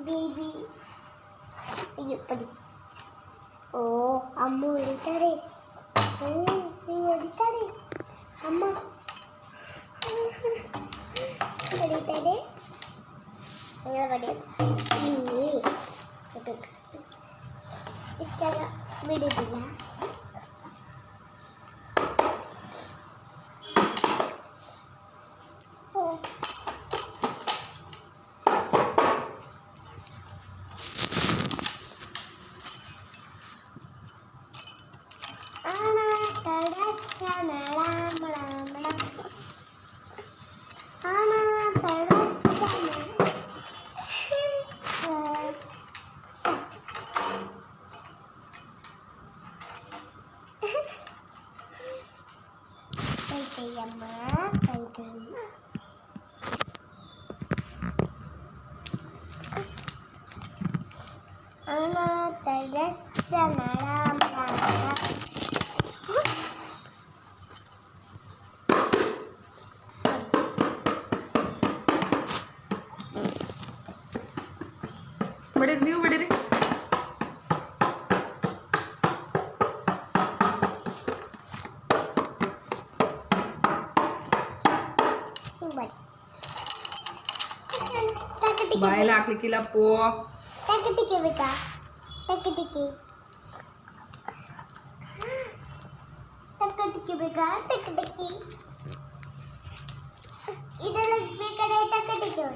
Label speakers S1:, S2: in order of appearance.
S1: baby ಅಯ್ಯೋ ಪಡಿ ಓ ಅಮ್ಮ ಹೊಡಿತಾರೆ ಹೊಡಿತಾರೆ ಅಮ್ಮ ಹೊಡಿತಾರೆ ಇಷ್ಟ ಬಿಡುದಿಲ್ಲ ಅಮ್ಮ
S2: ಬಡೀರಿ ನೀವು ಬಡೀರಿ ಬಾಯಲ್ಲಿ ಹಾಕ್ಲಿಕ್ಕಿಲ್ಲ ಪೋ
S1: ಟಕಟಿಕೆ ಬೇಕಾ ಟಕಟಿಕೆ ಟಕಟಿಕೆ ಬೇಕಾ ಟಕಟಿಕೆ ಇದೆಲ್ಲ ಬೇಕಾದ್ರೆ ಟಕಟಿಕೆ